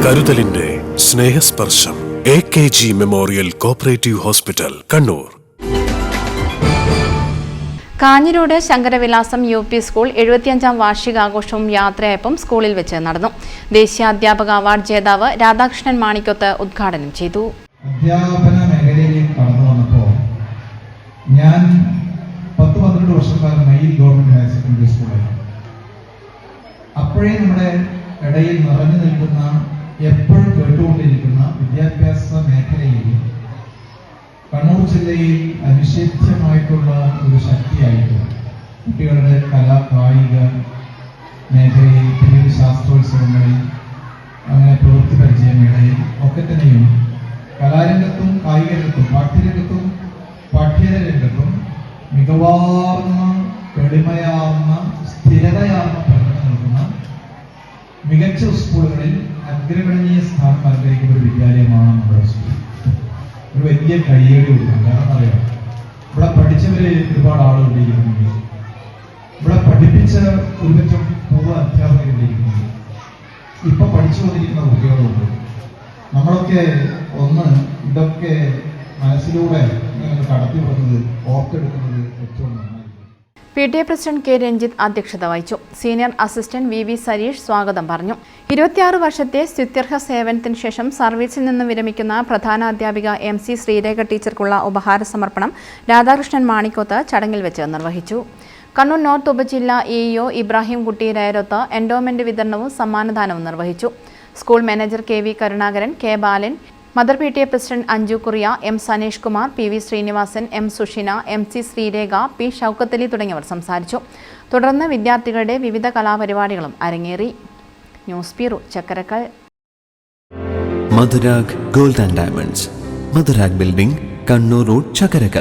കരുതലിന്റെ സ്നേഹസ്പർശം AKG memorial cooperative hospital, Kannur. Kanhirode Sankaravilasam UP school 75-ാം വാർഷികാഘോഷവും യാത്രയയപ്പും സ്കൂളിൽ വെച്ച് നടന്നു. ദേശീയ അധ്യാപക അവാർഡ് ജേതാവ് രാധാകൃഷ്ണൻ മാണിക്കോത്ത് ഉദ്ഘാടനം ചെയ്തു. അധ്യാപന മേഖലയിലേക്ക് കടന്നു വന്നപ്പോൾ ഞാൻ 10-12 വർഷക്കാലം മയിൽ ഗവൺമെന്റ് ഹയർ സെക്കൻഡറി സ്കൂളിലാണ്. അപ്പോഴേ നമ്മുടെ ഇടയിൽ നിറഞ്ഞു നിൽക്കുന്ന, എപ്പോഴും കേട്ടുകൊണ്ടിരിക്കുന്ന വിദ്യാഭ്യാസ മേഖലയിൽ കണ്ണൂർ ജില്ലയിൽ അനിഷേധ്യമായിട്ടുള്ള ഒരു ശക്തിയായിട്ട് കുട്ടികളുടെ കായിക മേഖലയിൽ, പിന്നീട് ശാസ്ത്രോത്സവങ്ങളിൽ, അങ്ങനെ പ്രവൃത്തി പരിചയമേളയിൽ ഒക്കെ തന്നെയും കലാരംഗത്തും കായിക രംഗത്തും പാഠ്യരംഗത്തും പാഠ്യേതര രംഗത്തും മികവാർന്ന, എളിമയാർന്ന, സ്ഥിരതയാർന്ന പ്രകടനം നൽകുന്ന മികച്ച സ്കൂളുകളിൽ അഗ്രഗണനീയ സ്ഥാനം അലങ്കരിക്കുന്ന ഒരു വിദ്യാലയമാണ് നമ്മുടെ സ്കൂൾ. ഒരു വലിയ കയ്യേടി കൊടുക്കണം. കാരണം അറിയാം, ഇവിടെ പഠിച്ചവര് ഒരുപാട് ആളുകൾ ഇരിക്കുന്നുണ്ട്, ഇവിടെ പഠിപ്പിച്ച ഒരുപറ്റം പൂർവ്വ അധ്യാപകർ ഇരിക്കുന്നുണ്ട്, ഇപ്പൊ പഠിച്ചുകൊണ്ടിരിക്കുന്ന കുട്ടികളുണ്ട്. നമ്മളൊക്കെ ഇതൊക്കെ മനസ്സിലൂടെ കടത്തി വിടുന്നത്, ഓർത്തെടുക്കുന്നത് ഏറ്റവും നന്നായി. PTA president K. രഞ്ജിത്ത് അധ്യക്ഷത വഹിച്ചു. സീനിയർ അസിസ്റ്റന്റ് VV സരീഷ് സ്വാഗതം പറഞ്ഞു. 26 വർഷത്തെ സ്തുത്യർഹ സേവനത്തിന് ശേഷം സർവീസിൽ നിന്ന് വിരമിക്കുന്ന പ്രധാന അധ്യാപിക MC ശ്രീരേഖ ടീച്ചർക്കുള്ള ഉപഹാര സമർപ്പണം രാധാകൃഷ്ണൻ മാണിക്കോത്ത് ചടങ്ങിൽ വെച്ച് നിർവഹിച്ചു. കണ്ണൂർ നോർത്ത് ഉപജില്ല EO ഇബ്രാഹിം കുട്ടി രയരൊത്ത് എൻഡോമെന്റ് വിതരണവും സമ്മാനദാനവും നിർവഹിച്ചു. School manager KV Karunakaran, K. Balan, mother PTA president Anju Kuriya, M. Sanesh Kumar, PV Srinivasan, M. Sushina, MC Sreerekha, P. Shoukathali തുടങ്ങിയവർ സംസാരിച്ചു. തുടർന്ന് വിദ്യാർത്ഥികളുടെ വിവിധ കലാപരിപാടികളും അരങ്ങേറി. News bureau, Chakkarakkal. Madhurag gold and diamonds, Madhurag building, Kannur road, Chakkarakkal.